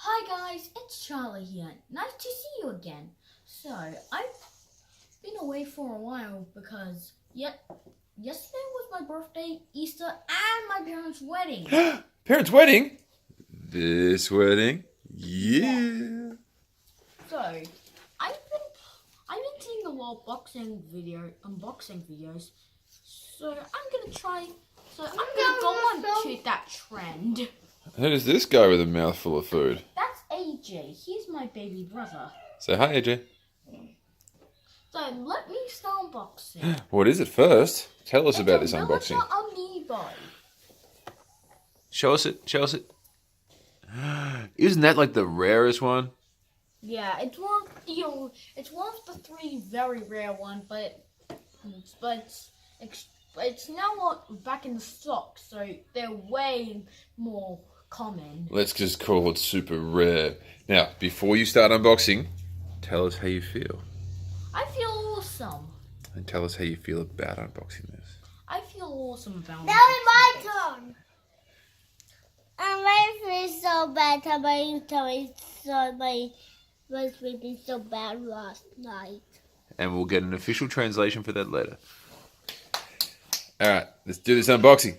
Hi guys, it's Charlie here. Nice to see you again. So, I've been away for a while because yesterday was my birthday, Easter, and my parents' wedding. Parents' wedding? This wedding? Yeah. So, I've been seeing a lot of unboxing videos. So, I'm gonna go on to that trend. Who does this guy with a mouthful of food? That's AJ. He's my baby brother. Say hi, AJ. So let me start unboxing. What is it first? Tell us about this unboxing. Amiibo. Show us it. Show us it. Isn't that like the rarest one? Yeah, it's one of the three very rare ones, but it's now back in stock, so they're way more common. Let's just call it super rare. Now, before you start unboxing, tell us how you feel. I feel awesome. And tell us how you feel about unboxing this. I feel awesome about it. Now it's my turn. I feel so bad. My was sleeping so bad last night. And we'll get an official translation for that later. Alright, let's do this unboxing.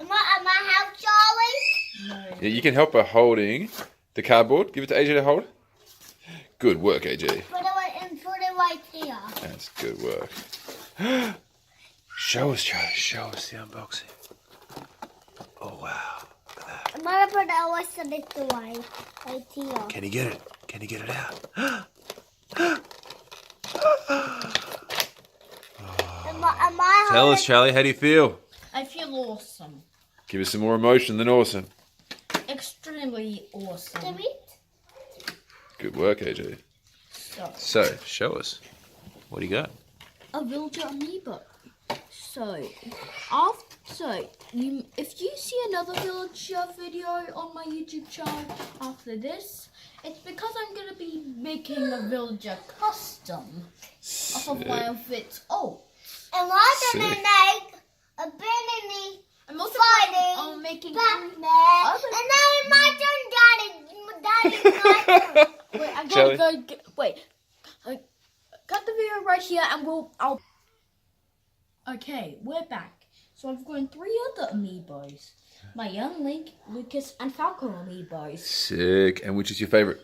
Am I help Charlie? No. Yeah, you can help by holding the cardboard. Give it to AJ to hold. Good work, AJ. Put it right here. That's good work. Show us, Charlie. Show us the unboxing. Oh, wow. Look at that. I'm gonna put it also this way. Right here. Can he get it? Can he get it out? Am I Tell us, Charlie, how do you feel? I feel awesome. Give us some more emotion than awesome. Extremely awesome. Good work, AJ. So, show us. What do you got? A villager amiibo. If you see another villager video on my YouTube channel after this, it's because I'm gonna be making a villager custom off of one of its old. And I'm gonna make a banana. I'm also fighting planning on making Batman. And now it's my turn, Daddy. Daddy's my turn. Wait, I Charlie? gotta go. Wait, cut the video right here, and I'll. Okay, we're back. So I've gotten 3 other amiibos. My young Link, Lucas, and Falco amiibos. Sick. And which is your favorite?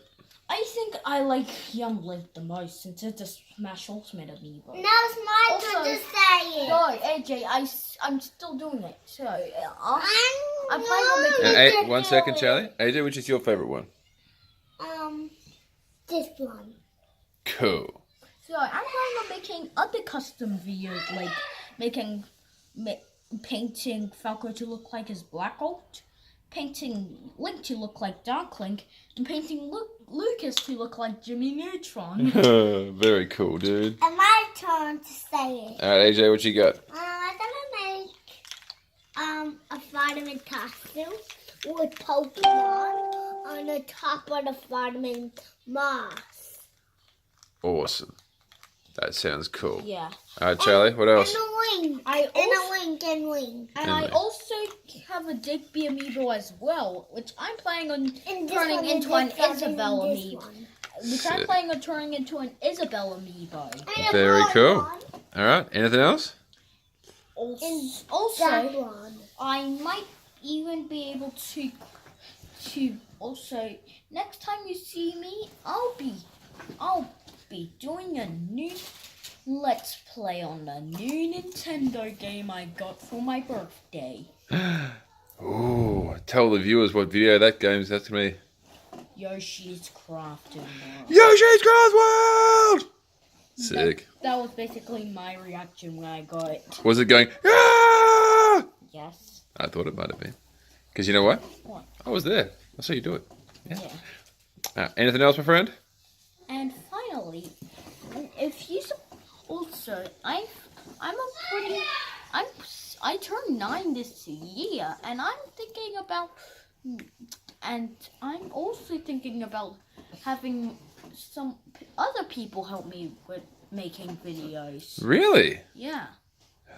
I think I like young Link the most since it's a Smash Ultimate amiibo. Now it's my turn to say it. No, AJ, I'm still doing it. So I'm planning on making. And 1 second, Charlie. AJ, which is your favorite one? This one. Cool. So I'm planning on making other custom videos, like painting Falco to look like his Black Ult, painting Link to look like Dark Link, and painting Lucas to look like Jimmy Neutron. Very cool, dude. And my turn to say it. Alright, AJ, what you got? I'm gonna make a vitamin costume with Pokemon on the top of the vitamin mask. Awesome. That sounds cool. Yeah. Alright, Charlie, what else? And a wing. And a wing. And I also have a Digby amiibo as well, which I'm planning on turning into an Isabelle amiibo. Very cool. Alright, anything else? Also, I might even be able to also next time you see me, I'll be doing a new Let's Play on the new Nintendo game I got for my birthday. Ooh, tell the viewers what video that's going to be. Yoshi's Crafted World. Yoshi's Crafted World! Sick. That was basically my reaction when I got it. Was it going, ah! Yes. I thought it might have been. Because you know what? What? I was there. I saw you do it. Yeah. Anything else, my friend? And finally, if you also, I turned 9 this year, and I'm also thinking about having some other people help me with making videos. Really? Yeah.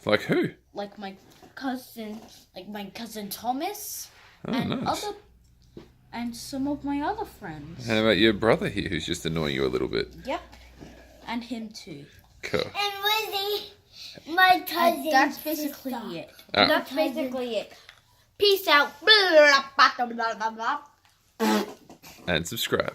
Like who? Like my cousin Thomas, Oh, and nice. and some of my other friends. How about your brother here, who's just annoying you a little bit? Yep. And him too. Cool. And Lizzie, my cousin. And that's basically it. Ah. That's basically it. Peace out. And subscribe.